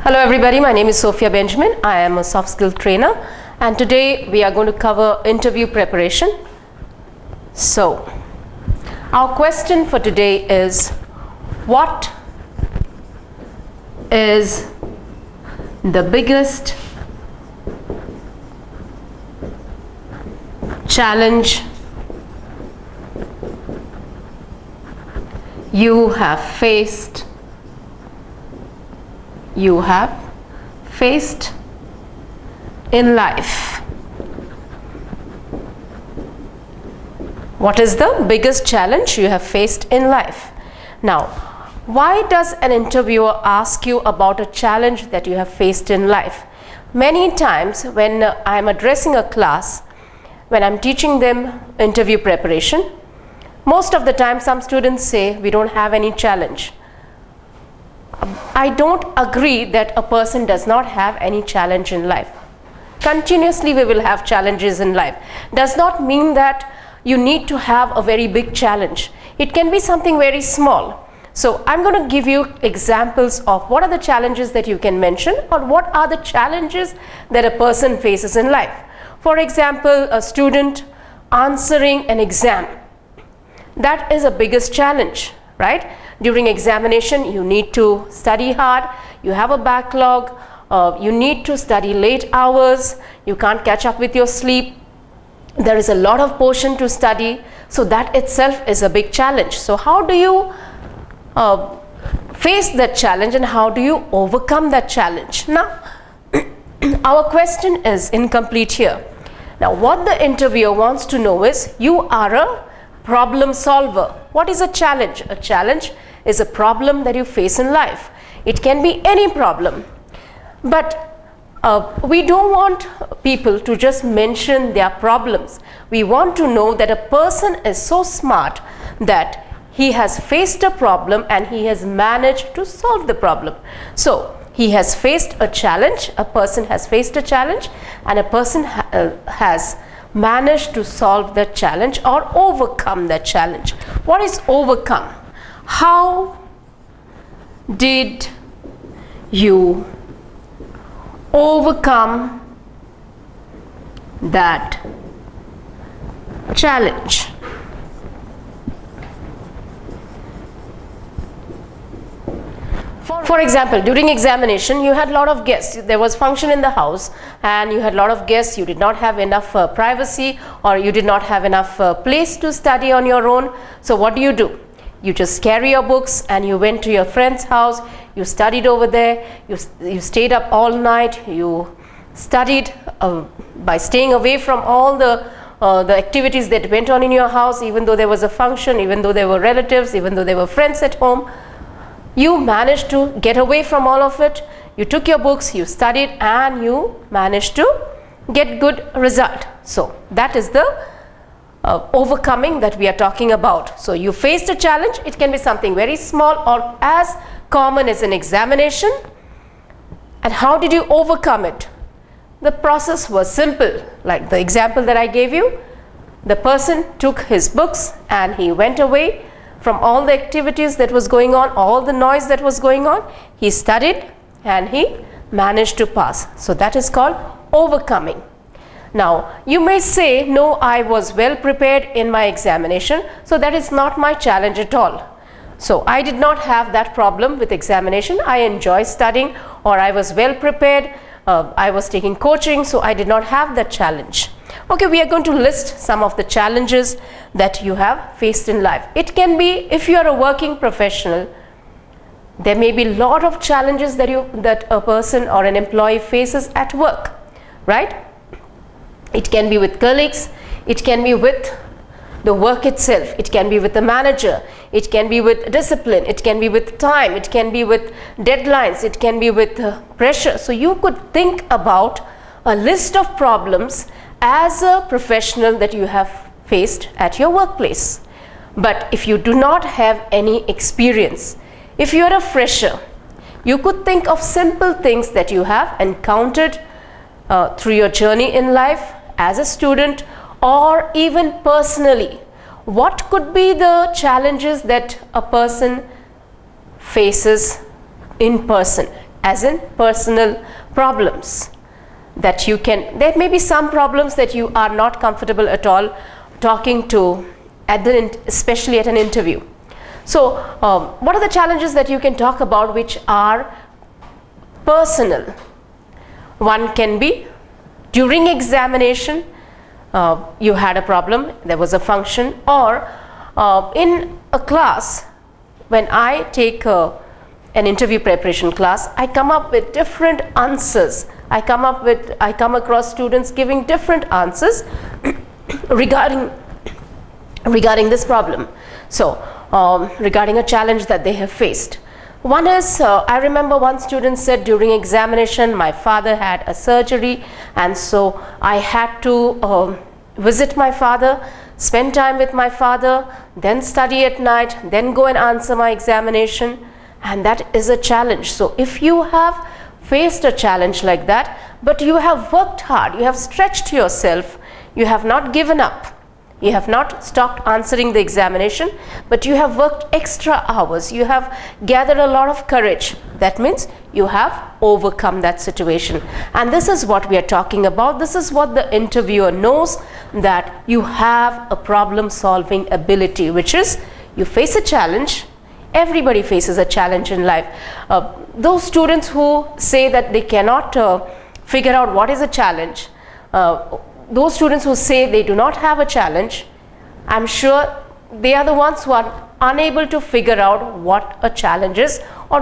Hello everybody, my name is Sophia Benjamin. I am a soft skill trainer and today we are going to cover interview preparation. So, our question for today is, what is the biggest challenge you have faced in life? What is the biggest challenge you have faced in life? Now, why does an interviewer ask you about a challenge that you have faced in life? Many times when I am addressing a class, when I am teaching them interview preparation, most of the time some students say we don't have any challenge. I don't agree that a person does not have any challenge in life. Continuously we will have challenges in life. Does not mean that you need to have a very big challenge. It can be something very small. So I'm going to give you examples of what are the challenges that you can mention or what are the challenges that a person faces in life. For example, a student answering an exam. That is a biggest challenge, right? During examination, you need to study hard, you have a backlog, you need to study late hours, you can't catch up with your sleep, there is a lot of portion to study, so that itself is a big challenge. So how do you face that challenge and how do you overcome that challenge? Now, our question is incomplete here. Now, what the interviewer wants to know is, you are a problem solver. What is a challenge? A challenge is a problem that you face in life. It can be any problem. But we don't want people to just mention their problems. We want to know that a person is so smart that he has faced a problem and he has managed to solve the problem. So, he has faced a challenge, a person has faced a challenge, and a person has managed to solve that challenge or overcome that challenge. What is overcome? How did you overcome that challenge? For example, during examination, you had a lot of guests. There was function in the house and you had a lot of guests. You did not have enough privacy or you did not have enough place to study on your own. So what do? You just carry your books and you went to your friend's house. You studied over there. You stayed up all night. You studied by staying away from all the activities that went on in your house, even though there was a function, even though there were relatives, even though there were friends at home. You managed to get away from all of it. You took your books, you studied, and you managed to get good result. So that is the overcoming that we are talking about. So you faced a challenge. It can be something very small or as common as an examination. And how did you overcome it? The process was simple. Like the example that I gave you, the person took his books and he went away from all the activities that was going on, all the noise that was going on. He studied and he managed to pass. So that is called overcoming. Now, you may say, no, I was well prepared in my examination, so that is not my challenge at all. So I did not have that problem with examination. I enjoy studying, or I was well prepared. I was taking coaching, so I did not have that challenge. Okay, we are going to list some of the challenges that you have faced in life. It can be, if you are a working professional, there may be a lot of challenges that a person or an employee faces at work, right? It can be with colleagues, it can be with the work itself, it can be with the manager, it can be with discipline, it can be with time, it can be with deadlines, it can be with pressure. So you could think about a list of problems as a professional that you have faced at your workplace. But if you do not have any experience, if you are a fresher, you could think of simple things that you have encountered through your journey in life as a student or even personally. What could be the challenges that a person faces in person? as in personal problems that you can, there may be some problems that you are not comfortable at all talking to, especially at an interview. So what are the challenges that you can talk about which are personal? One can be during examination, you had a problem, there was a function, or in a class, when I take an interview preparation class, I come up with different answers. I come across students giving different answers regarding this problem. So regarding a challenge that they have faced. One is, I remember one student said during examination, my father had a surgery and so I had to visit my father, spend time with my father, then study at night, then go and answer my examination, and that is a challenge. So if you have faced a challenge like that, but you have worked hard, you have stretched yourself, you have not given up, you have not stopped answering the examination, but you have worked extra hours, you have gathered a lot of courage, that means you have overcome that situation. And this is what we are talking about. This is what the interviewer knows, that you have a problem solving ability, which is you face a challenge. Everybody faces a challenge in life. Those students who say that they cannot figure out what is a challenge, those students who say they do not have a challenge, I'm sure they are the ones who are unable to figure out what a challenge is or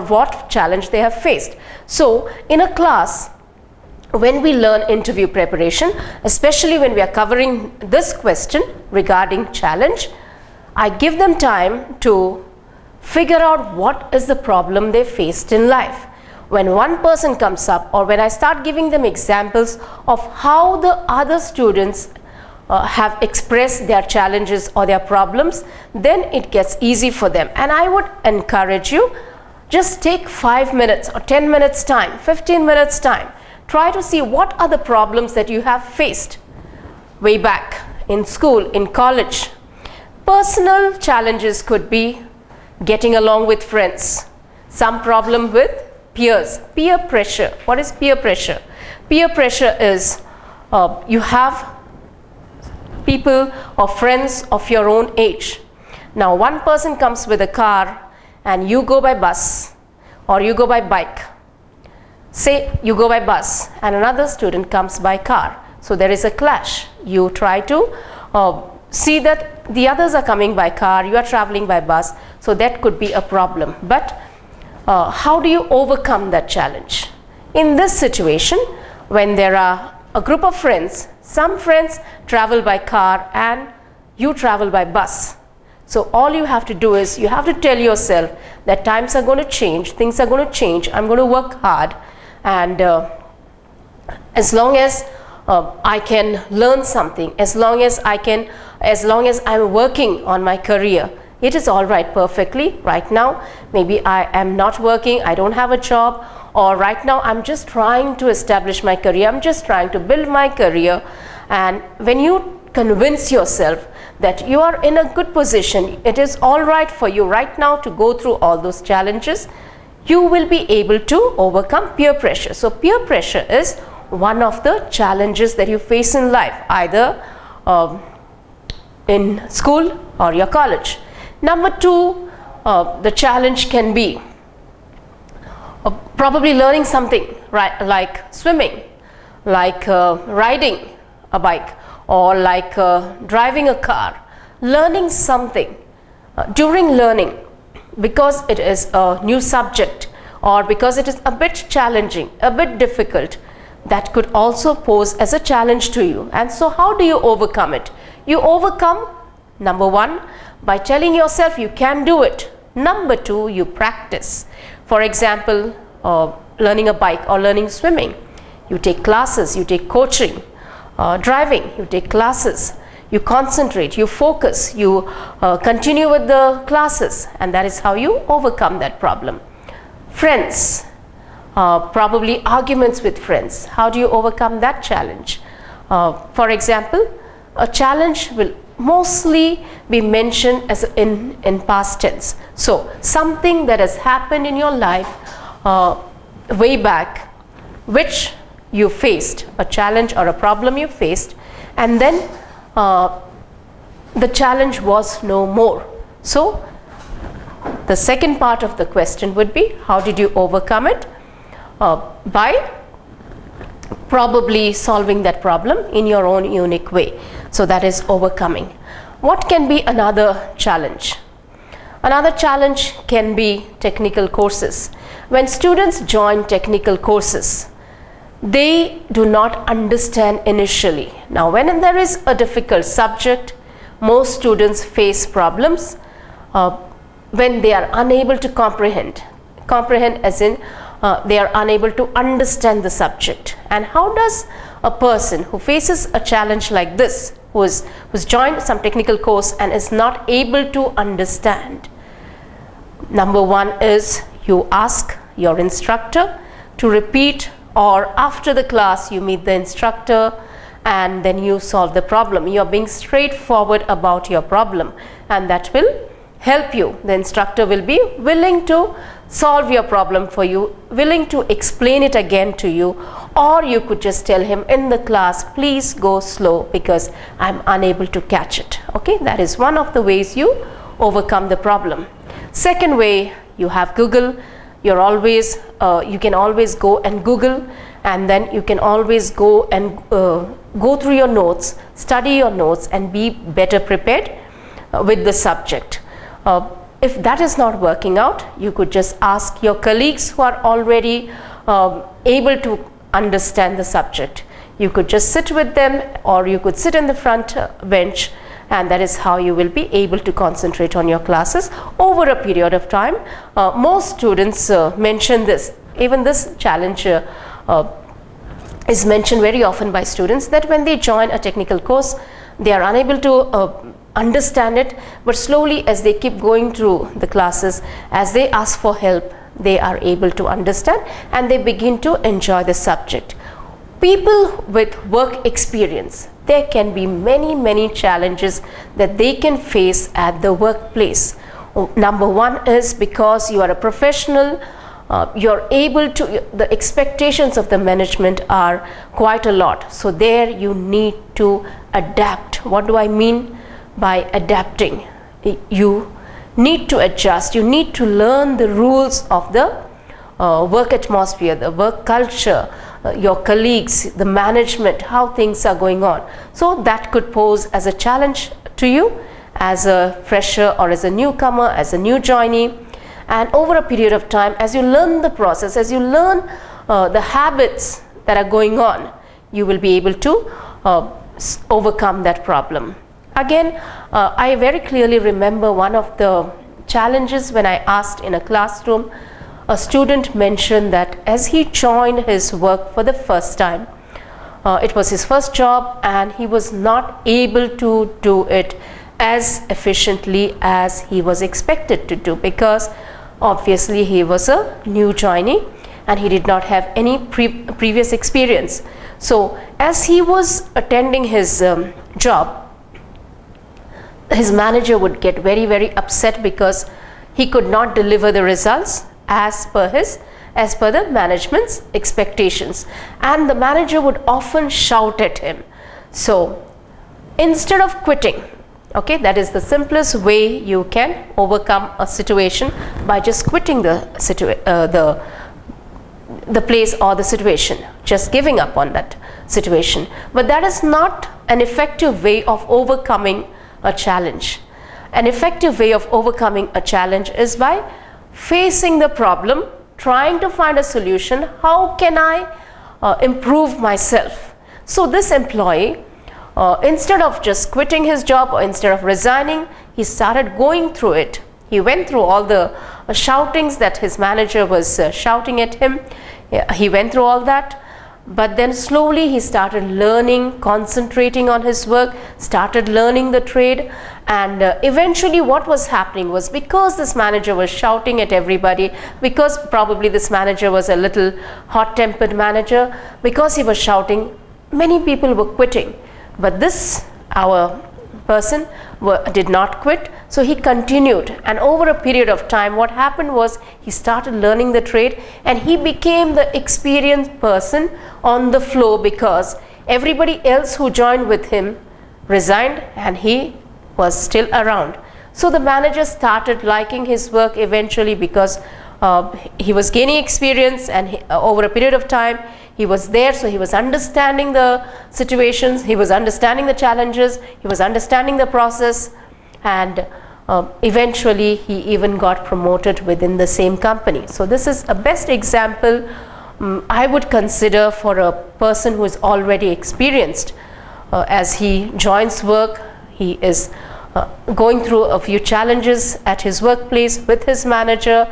what challenge they have faced. So in a class, when we learn interview preparation, especially when we are covering this question regarding challenge, I give them time to figure out what is the problem they faced in life. When one person comes up, or when I start giving them examples of how the other students have expressed their challenges or their problems, then it gets easy for them. And I would encourage you, just take 5 minutes or 10 minutes time, 15 minutes time. Try to see what are the problems that you have faced way back in school, in college. Personal challenges could be getting along with friends, some problem with peers, peer pressure. What is peer pressure? Peer pressure is you have people or friends of your own age. Now one person comes with a car and you go by bus or you go by bike. Say you go by bus and another student comes by car. So there is a clash. You try to see that the others are coming by car, you are traveling by bus. So that could be a problem. But how do you overcome that challenge? In this situation, when there are a group of friends, some friends travel by car and you travel by bus. So all you have to do is you have to tell yourself that times are going to change, things are going to change, I'm going to work hard, and as long as I can learn something, as long as I'm working on my career, it is all right perfectly. Right now, maybe I am not working, I don't have a job, or right now I'm just trying to establish my career, I'm just trying to build my career. And when you convince yourself that you are in a good position, it is all right for you right now to go through all those challenges, you will be able to overcome peer pressure. So peer pressure is one of the challenges that you face in life, either in school or your college. Number two, the challenge can be probably learning something, right, like swimming, like riding a bike, or like driving a car. Learning something. During learning, because it is a new subject or because it is a bit challenging, a bit difficult, that could also pose as a challenge to you. And so how do you overcome it? You overcome, number one, by telling yourself you can do it. Number two, you practice. For example, learning a bike or learning swimming. You take classes, you take coaching. Driving, you take classes. You concentrate, you focus, you continue with the classes, and that is how you overcome that problem. Friends, probably arguments with friends. How do you overcome that challenge? For example, a challenge will mostly be mentioned as in past tense. So something that has happened in your life way back which you faced, a challenge or a problem you faced, and then the challenge was no more. So the second part of the question would be, how did you overcome it? By probably solving that problem in your own unique way. So that is overcoming. What can be another challenge? Another challenge can be technical courses. When students join technical courses, they do not understand initially. Now, when there is a difficult subject, most students face problems when they are unable to comprehend. Comprehend as in they are unable to understand the subject. And how does a person who faces a challenge like this, who's joined some technical course and is not able to understand? Number one is you ask your instructor to repeat, or after the class you meet the instructor and then you solve the problem. You are being straightforward about your problem, and that will help you. The instructor will be willing to solve your problem for you, willing to explain it again to you, or you could just tell him in the class, please go slow because I'm unable to catch it. Okay, that is one of the ways you overcome the problem. Second way, you have Google. You're always you can always go and Google, and then you can always go and go through your notes, study your notes, and be better prepared with the subject. If that is not working out, you could just ask your colleagues who are already able to understand the subject. You could just sit with them, or you could sit in the front bench, and that is how you will be able to concentrate on your classes over a period of time. Most students mention this. Even this challenge is mentioned very often by students, that when they join a technical course, they are unable to understand it, but slowly as they keep going through the classes, as they ask for help, they are able to understand and they begin to enjoy the subject. People with work experience, there can be many challenges that they can face at the workplace. Number one is because you are a professional, you're able to, the expectations of the management are quite a lot. So there you need to adapt. What do I mean by adapting? You need to adjust, you need to learn the rules of the work atmosphere, the work culture, your colleagues, the management, how things are going on. So that could pose as a challenge to you as a fresher or as a newcomer, as a new joinee. And over a period of time, as you learn the process, as you learn the habits that are going on, you will be able to overcome that problem. Again, I very clearly remember one of the challenges when I asked in a classroom. A student mentioned that as he joined his work for the first time, it was his first job and he was not able to do it as efficiently as he was expected to do, because obviously he was a new joinee and he did not have any previous experience. So as he was attending his job, his manager would get very upset because he could not deliver the results as per the management's expectations, and the manager would often shout at him. So instead of quitting, okay, that is the simplest way you can overcome a situation, by just quitting the place or the situation, just giving up on that situation. But that is not an effective way of overcoming a challenge. An effective way of overcoming a challenge is by facing the problem, trying to find a solution. How can I improve myself? So this employee, instead of just quitting his job or instead of resigning, he started going through it. He went through all the shoutings that his manager was shouting at him. He went through all that. But then slowly he started learning, concentrating on his work, started learning the trade, and eventually what was happening was, because this manager was shouting at everybody, because probably this manager was a little hot-tempered manager, because he was shouting, many people were quitting. But this, our person did not quit, so he continued, and over a period of time what happened was he started learning the trade and he became the experienced person on the floor, because everybody else who joined with him resigned and he was still around. So the manager started liking his work eventually, because he was gaining experience, and over a period of time he was there, so he was understanding the situations, he was understanding the challenges, he was understanding the process, and eventually he even got promoted within the same company. So this is a best example I would consider for a person who is already experienced. As he joins work, he is going through a few challenges at his workplace with his manager.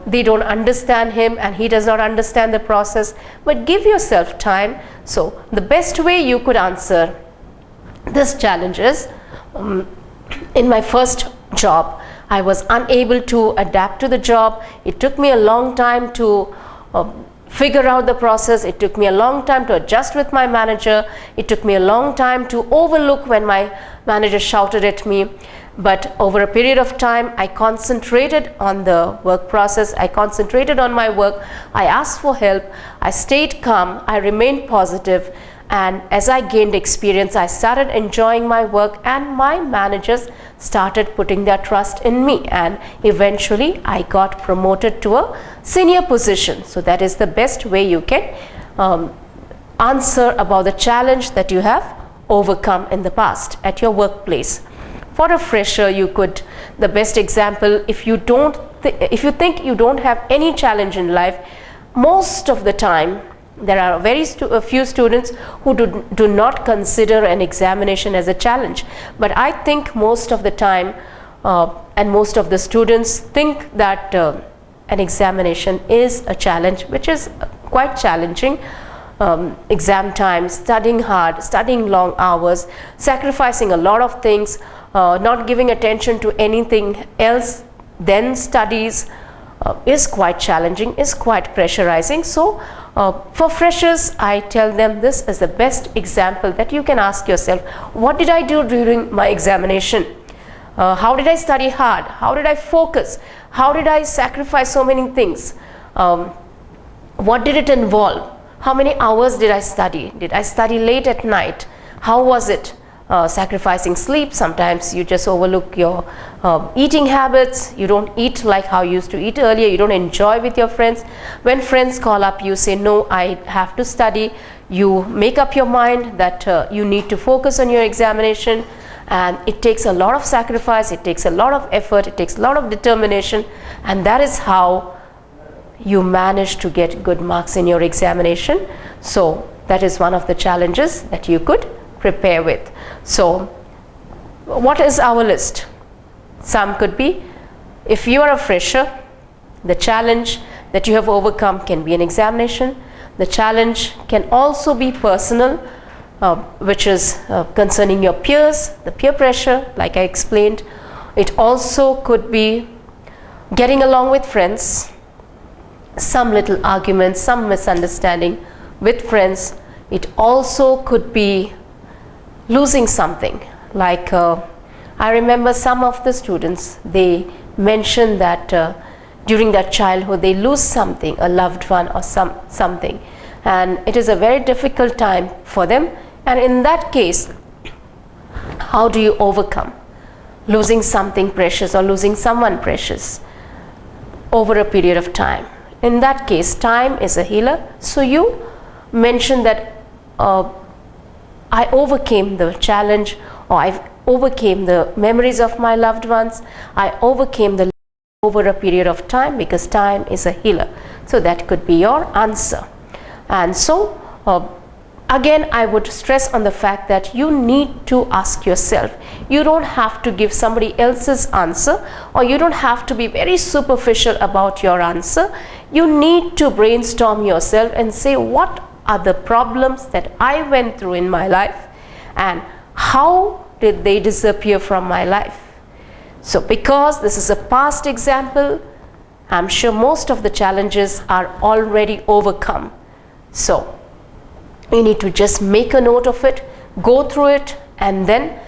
They don't understand him and he does not understand the process, but give yourself time. So the best way you could answer this challenge is, in my first job I was unable to adapt to the job. It took me a long time to figure out the process. It took me a long time to adjust with my manager. It took me a long time to overlook when my manager shouted at me. But over a period of time, I concentrated on the work process. I concentrated on my work. I asked for help. I stayed calm. I remained positive. And as I gained experience, I started enjoying my work, and my managers started putting their trust in me. And eventually, I got promoted to a senior position. So that is the best way you can answer about the challenge that you have overcome in the past at your workplace. For a fresher, you could, the best example, if you think you don't have any challenge in life, most of the time there are a few students who do not consider an examination as a challenge. But I think most of the time and most of the students think that an examination is a challenge, which is quite challenging. Exam time, studying hard, studying long hours, sacrificing a lot of things, not giving attention to anything else than studies is quite challenging, is quite pressurizing. So for freshers, I tell them this is the best example that you can ask yourself, what did I do during my examination? How did I study hard? How did I focus? How did I sacrifice so many things? What did it involve? How many hours did I study? Did I study late at night? How was it? Sacrificing sleep. Sometimes you just overlook your eating habits. You don't eat like how you used to eat earlier. You don't enjoy with your friends. When friends call up, you say, no, I have to study. You make up your mind that you need to focus on your examination, and it takes a lot of sacrifice, it takes a lot of effort, it takes a lot of determination, and that is how you manage to get good marks in your examination. So that is one of the challenges that you could prepare with. So what is our list? Some could be, if you are a fresher, the challenge that you have overcome can be an examination. The challenge can also be personal, which is concerning your peers, the peer pressure, like I explained. It also could be getting along with friends, some little arguments, some misunderstanding with friends. It also could be losing something, like I remember some of the students, they mentioned that during their childhood they lose something, a loved one or something, and it is a very difficult time for them. And in that case, how do you overcome losing something precious or losing someone precious over a period of time? In that case, time is a healer. So you mention that I overcame the challenge, or I overcame the memories of my loved ones. I overcame the over a period of time, because time is a healer. So that could be your answer. And so again, I would stress on the fact that you need to ask yourself. You don't have to give somebody else's answer, or you don't have to be very superficial about your answer. You need to brainstorm yourself and say, what are the problems that I went through in my life, and how did they disappear from my life? So because this is a past example, I'm sure most of the challenges are already overcome. So you need to just make a note of it, go through it, and then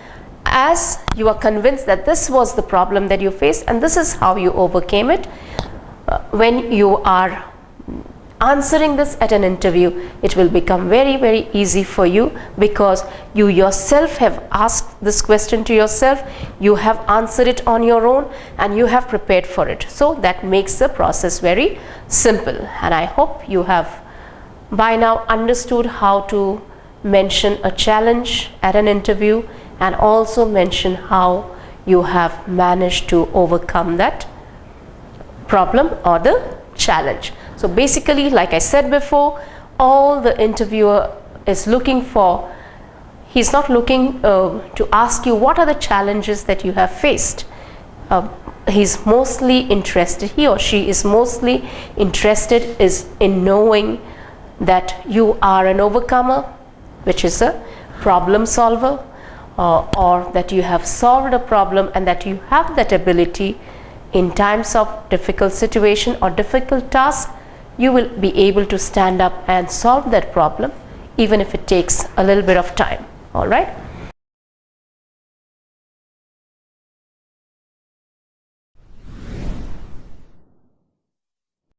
as you are convinced that this was the problem that you faced and this is how you overcame it, when you are answering this at an interview, it will become very, very easy for you, because you yourself have asked this question to yourself, you have answered it on your own, and you have prepared for it. So that makes the process very simple. And I hope you have by now understood how to mention a challenge at an interview, and also mention how you have managed to overcome that problem or the challenge. So basically, like I said before, all the interviewer is looking for, he's not looking to ask you what are the challenges that you have faced. He's mostly interested, he or she is mostly interested in knowing that you are an overcomer, which is a problem solver, or that you have solved a problem and that you have that ability in times of difficult situation or difficult task. You will be able to stand up and solve that problem, even if it takes a little bit of time. All right.